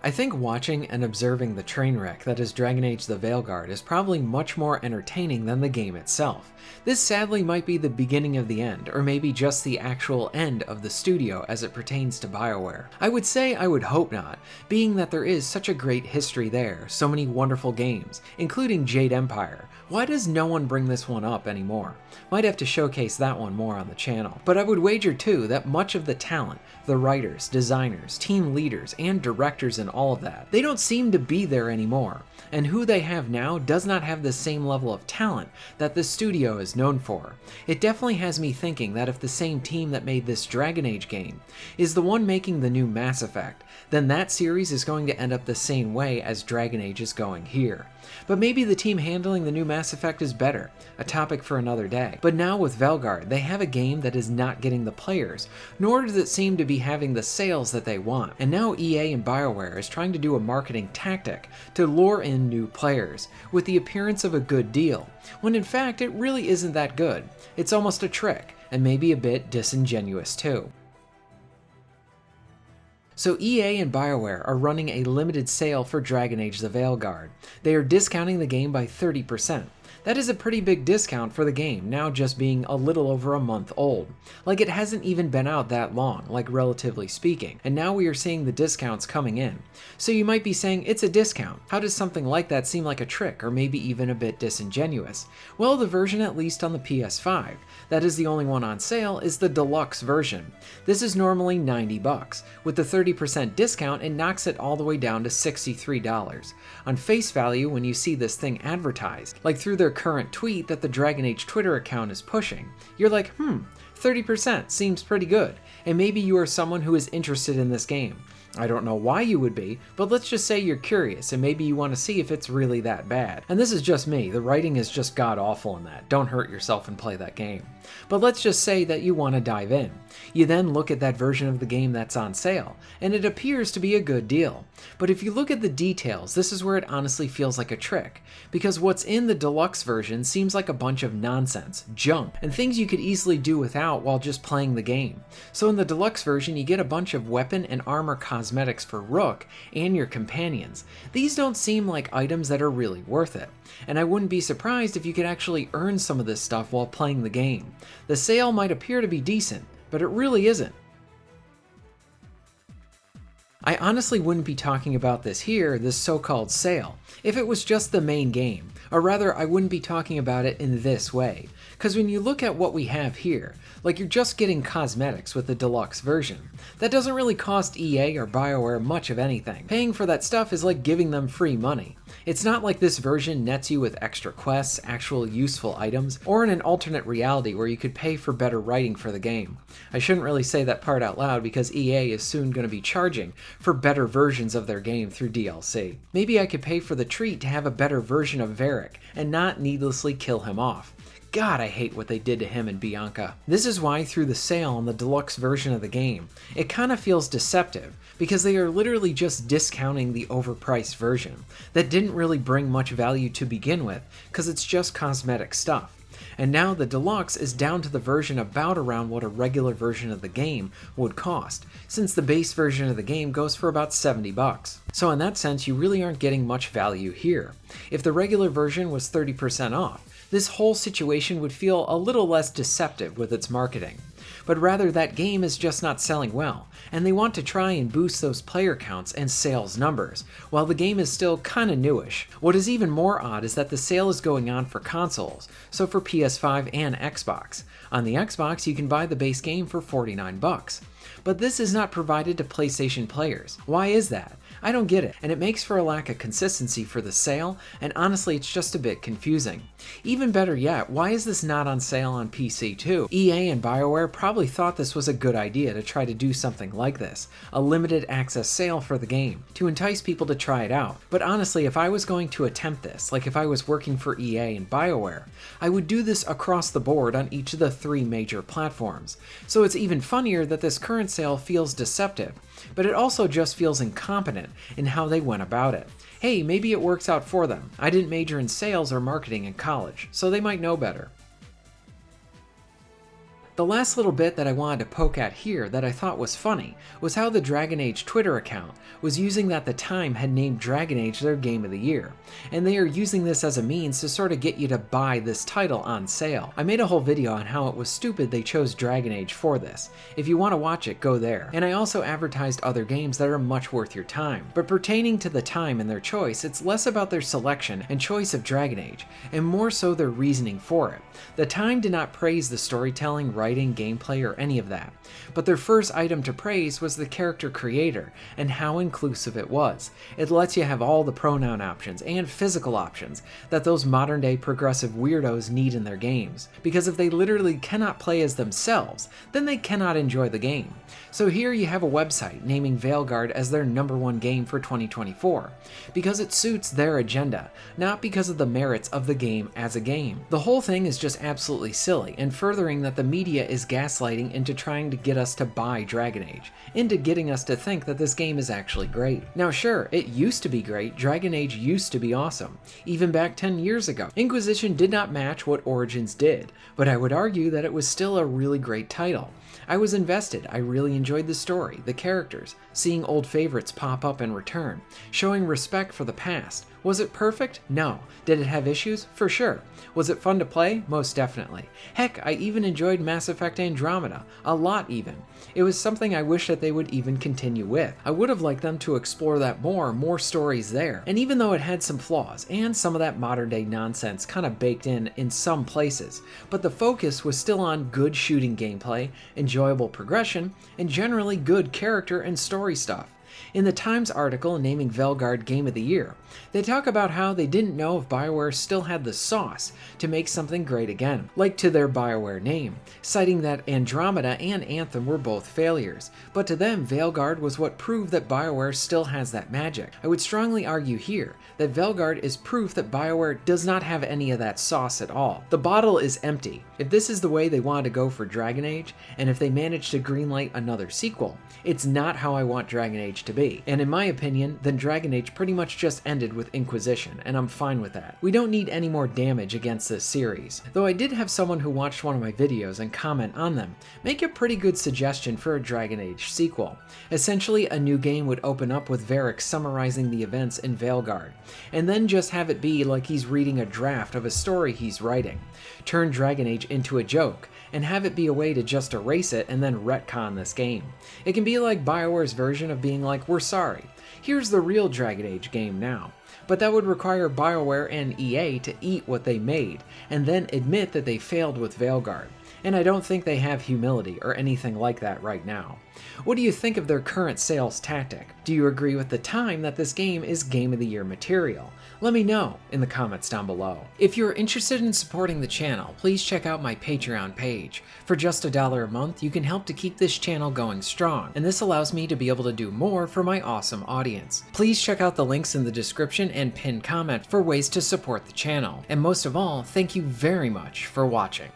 I think watching and observing the train wreck that is Dragon Age the Veilguard is probably much more entertaining than the game itself. This sadly might be the beginning of the end, or maybe just the actual end of the studio as it pertains to BioWare. I would say I would hope not, being that there is such a great history there, so many wonderful games, including Jade Empire. Why does no one bring this one up anymore? Might have to showcase that one more on the channel. But I would wager too that much of the talent, the writers, designers, team leaders, and directors and all of that, they don't seem to be there anymore. And who they have now does not have the same level of talent that the studio is known for. It definitely has me thinking that if the same team that made this Dragon Age game is the one making the new Mass Effect, then that series is going to end up the same way as Dragon Age is going here. But maybe the team handling the new Mass Effect is better, a topic for another day. But now with Veilguard, they have a game that is not getting the players, nor does it seem to be having the sales that they want. And now EA and BioWare is trying to do a marketing tactic to lure in new players, with the appearance of a good deal, when in fact it really isn't that good. It's almost a trick, and maybe a bit disingenuous too. So EA and BioWare are running a limited sale for Dragon Age the Veilguard. They are discounting the game by 30%. That is a pretty big discount for the game, now just being a little over a month old. Like, it hasn't even been out that long, like relatively speaking, and now we are seeing the discounts coming in. So you might be saying, it's a discount. How does something like that seem like a trick, or maybe even a bit disingenuous? Well, the version at least on the PS5, that is the only one on sale, is the deluxe version. This is normally $90. With the 30% discount, it knocks it all the way down to $63. On face value, when you see this thing advertised, like through their current tweet that the Dragon Age Twitter account is pushing, you're like, 30% seems pretty good, and maybe you are someone who is interested in this game. I don't know why you would be, but let's just say you're curious and maybe you want to see if it's really that bad. And this is just me, the writing is just god-awful in that. Don't hurt yourself and play that game. But let's just say that you want to dive in. You then look at that version of the game that's on sale, and it appears to be a good deal. But if you look at the details, this is where it honestly feels like a trick, because what's in the deluxe version seems like a bunch of nonsense, junk, and things you could easily do without while just playing the game. So in the deluxe version, you get a bunch of weapon and armor cosmetics for Rook and your companions. These don't seem like items that are really worth it, and I wouldn't be surprised if you could actually earn some of this stuff while playing the game. The sale might appear to be decent, but it really isn't. I honestly wouldn't be talking about this here, this so-called sale, if it was just the main game, or rather I wouldn't be talking about it in this way, because when you look at what we have here, like you're just getting cosmetics with the deluxe version. That doesn't really cost EA or BioWare much of anything. Paying for that stuff is like giving them free money. It's not like this version nets you with extra quests, actual useful items, or in an alternate reality where you could pay for better writing for the game. I shouldn't really say that part out loud because EA is soon going to be charging for better versions of their game through DLC. Maybe I could pay for the treat to have a better version of Varric and not needlessly kill him off. God, I hate what they did to him and Bianca. This is why through the sale on the deluxe version of the game, it kind of feels deceptive, because they are literally just discounting the overpriced version that didn't really bring much value to begin with, because it's just cosmetic stuff. And now the deluxe is down to the version about around what a regular version of the game would cost, since the base version of the game goes for about $70. So in that sense, you really aren't getting much value here. If the regular version was 30% off, this whole situation would feel a little less deceptive with its marketing. But rather, that game is just not selling well, and they want to try and boost those player counts and sales numbers, while the game is still kinda newish. What is even more odd is that the sale is going on for consoles, so for PS5 and Xbox. On the Xbox, you can buy the base game for $49. But this is not provided to PlayStation players. Why is that? I don't get it, and it makes for a lack of consistency for the sale, and honestly it's just a bit confusing. Even better yet, why is this not on sale on PC too? EA and BioWare probably thought this was a good idea to try to do something like this, a limited access sale for the game, to entice people to try it out. But honestly, if I was going to attempt this, like if I was working for EA and BioWare, I would do this across the board on each of the 3 major platforms. So it's even funnier that this current sale feels deceptive, but it also just feels incompetent in how they went about it. Hey, maybe it works out for them. I didn't major in sales or marketing in college, so they might know better. The last little bit that I wanted to poke at here that I thought was funny was how the Dragon Age Twitter account was using that the Time had named Dragon Age their Game of the Year, and they are using this as a means to sort of get you to buy this title on sale. I made a whole video on how it was stupid they chose Dragon Age for this. If you want to watch it, go there. And I also advertised other games that are much worth your time. But pertaining to the Time and their choice, it's less about their selection and choice of Dragon Age, and more so their reasoning for it. The Time did not praise the storytelling, writing, gameplay, or any of that, but their first item to praise was the character creator and how inclusive it was. It lets you have all the pronoun options and physical options that those modern day progressive weirdos need in their games, because if they literally cannot play as themselves, then they cannot enjoy the game. So here you have a website naming Veilguard as their #1 game for 2024, because it suits their agenda, not because of the merits of the game as a game. The whole thing is just absolutely silly, and furthering that the media is gaslighting into trying to get us to buy Dragon Age, into getting us to think that this game is actually great. Now sure, it used to be great, Dragon Age used to be awesome, even back 10 years ago. Inquisition did not match what Origins did, but I would argue that it was still a really great title. I was invested, I really enjoyed the story, the characters, seeing old favorites pop up and return, showing respect for the past. Was it perfect? No. Did it have issues? For sure. Was it fun to play? Most definitely. Heck, I even enjoyed Mass Effect Andromeda. A lot even. It was something I wish that they would even continue with. I would have liked them to explore that more stories there. And even though it had some flaws, and some of that modern day nonsense kind of baked in some places, but the focus was still on good shooting gameplay, enjoyable progression, and generally good character and story stuff. In the Times article naming Veilguard Game of the Year, they talk about how they didn't know if BioWare still had the sauce to make something great again, like to their BioWare name, citing that Andromeda and Anthem were both failures, but to them Veilguard was what proved that BioWare still has that magic. I would strongly argue here that Veilguard is proof that BioWare does not have any of that sauce at all. The bottle is empty. If this is the way they wanted to go for Dragon Age, and if they manage to greenlight another sequel, it's not how I want Dragon Age to be. And in my opinion, then Dragon Age pretty much just ended with Inquisition, and I'm fine with that. We don't need any more damage against this series. Though I did have someone who watched one of my videos and comment on them make a pretty good suggestion for a Dragon Age sequel. Essentially, a new game would open up with Varric summarizing the events in Veilguard, and then just have it be like he's reading a draft of a story he's writing. Turn Dragon Age into a joke, and have it be a way to just erase it and then retcon this game. It can be like BioWare's version of being like, we're sorry, here's the real Dragon Age game now. But that would require BioWare and EA to eat what they made, and then admit that they failed with Veilguard. And I don't think they have humility or anything like that right now. What do you think of their current sales tactic? Do you agree with the Time that this game is Game of the Year material? Let me know in the comments down below. If you're interested in supporting the channel, please check out my Patreon page. For just $1 a month, you can help to keep this channel going strong, and this allows me to be able to do more for my awesome audience. Please check out the links in the description and pinned comment for ways to support the channel. And most of all, thank you very much for watching.